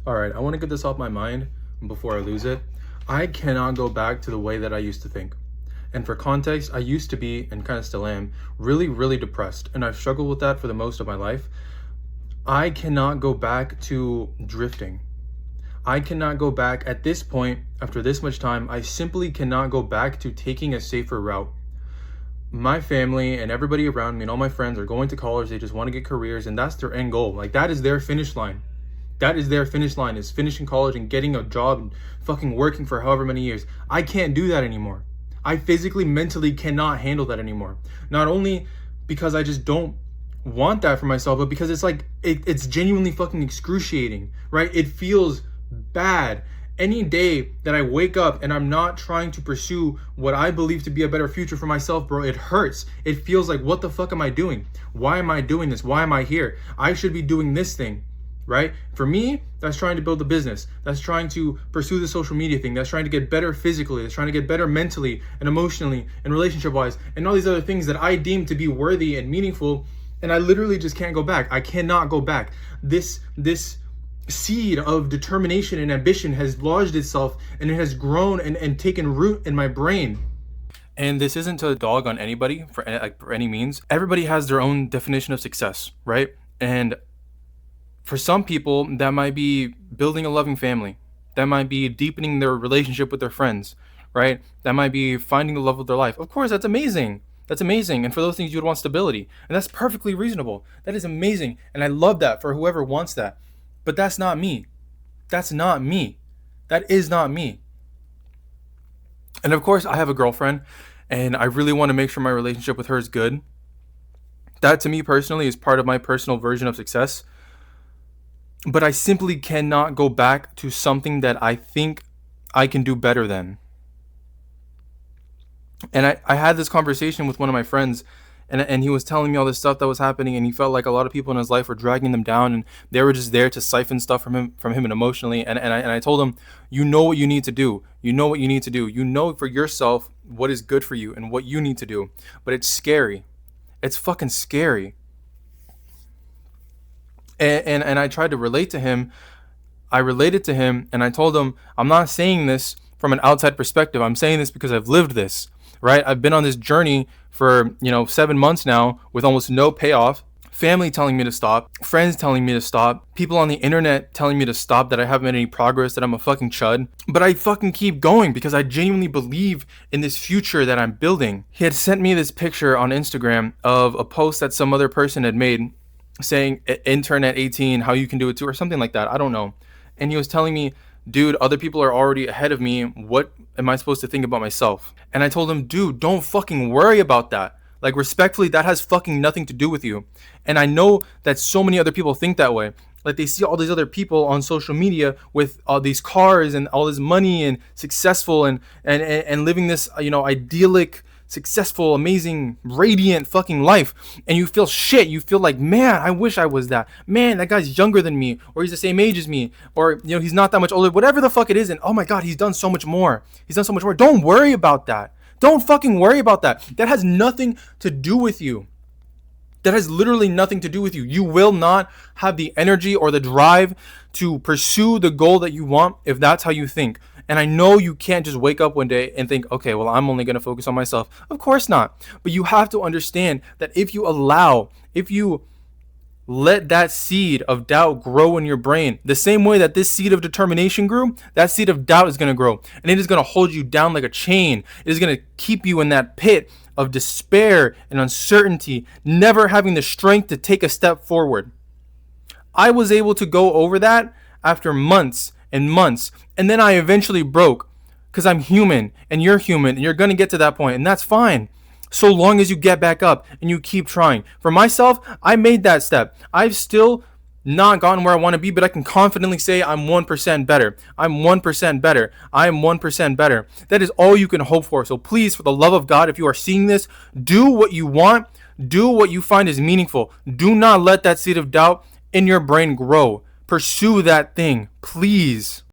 All right, I want to get this off my mind before I lose it. I cannot go back to the way that I used to think. And for context, I used to be, and kind of still am, really, really depressed. And I've struggled with that for the most of my life. I cannot go back to drifting. I cannot go back at this point, after this much time, I simply cannot go back to taking a safer route. My family and everybody around me and all my friends are going to college. They just want to get careers, and that's their end goal. Like, that is their finish line. That is their finish line, is finishing college and getting a job and fucking working for however many years. I can't do that anymore. I physically, mentally cannot handle that anymore. Not only because I just don't want that for myself, but because it's like, it's genuinely fucking excruciating, right? It feels bad. Any day that I wake up and I'm not trying to pursue what I believe to be a better future for myself, bro, it hurts. It feels like, what the fuck am I doing? Why am I doing this? Why am I here? I should be doing this thing. Right? For me, that's trying to build a business. That's trying to pursue the social media thing. That's trying to get better physically. That's trying to get better mentally and emotionally and relationship-wise and all these other things that I deem to be worthy and meaningful. And I literally just can't go back. I cannot go back. This seed of determination and ambition has lodged itself, and it has grown and taken root in my brain. And this isn't to dog on anybody for any means. Everybody has their own definition of success, right? And for some people, that might be building a loving family. That might be deepening their relationship with their friends, right? That might be finding the love of their life. Of course, that's amazing. That's amazing. And for those things, you would want stability. And that's perfectly reasonable. That is amazing. And I love that for whoever wants that. But that's not me. That's not me. That is not me. And of course, I have a girlfriend, and I really want to make sure my relationship with her is good. That, to me personally, is part of my personal version of success. But I simply cannot go back to something that I think I can do better than. And I had this conversation with one of my friends, and he was telling me all this stuff that was happening, and he felt like a lot of people in his life were dragging them down, and they were just there to siphon stuff from him and emotionally. And I told him, you know what you need to do. You know what you need to do. You know for yourself what is good for you and what you need to do. But it's scary. It's fucking scary. And I tried to relate to him. I related to him, and I told him, I'm not saying this from an outside perspective. I'm saying this because I've lived this, right? I've been on this journey for, 7 months now with almost no payoff. Family telling me to stop, friends telling me to stop, people on the internet telling me to stop, that I haven't made any progress, that I'm a fucking chud. But I fucking keep going because I genuinely believe in this future that I'm building. He had sent me this picture on Instagram of a post that some other person had made saying intern at 18, how you can do it too, or something like that. I don't know. And he was telling me, dude, other people are already ahead of me. What am I supposed to think about myself? And I told him, dude, don't fucking worry about that. Like, respectfully, that has fucking nothing to do with you. And I know that so many other people think that way. Like, they see all these other people on social media with all these cars and all this money and successful and living this, idyllic, successful, amazing, radiant fucking life, and you feel shit. You feel like, man, I wish I was that. Man, that guy's younger than me, or he's the same age as me, or he's not that much older, whatever the fuck it is, and oh my god, he's done so much more. Don't worry about that. Don't fucking worry about that. That has nothing to do with you. That has literally nothing to do with you. You will not have the energy or the drive to pursue the goal that you want if that's how you think. And I know you can't just wake up one day and think, okay, well, I'm only going to focus on myself. Of course not. But you have to understand that if you let that seed of doubt grow in your brain, the same way that this seed of determination grew, that seed of doubt is going to grow. And it is going to hold you down like a chain. It is going to keep you in that pit of despair and uncertainty, never having the strength to take a step forward. I was able to go over that after months and months, and then I eventually broke, because I'm human and you're human, and you're going to get to that point, and that's fine, so long as you get back up and you keep trying. For myself, I made that step. I've still not gotten where I want to be, but I can confidently say I'm 1% better. I'm 1% better. I am 1% better. That is all you can hope for. So please, for the love of God, if you are seeing this, do what you want. Do what you find is meaningful. Do not let that seed of doubt in your brain grow. Pursue that thing, please.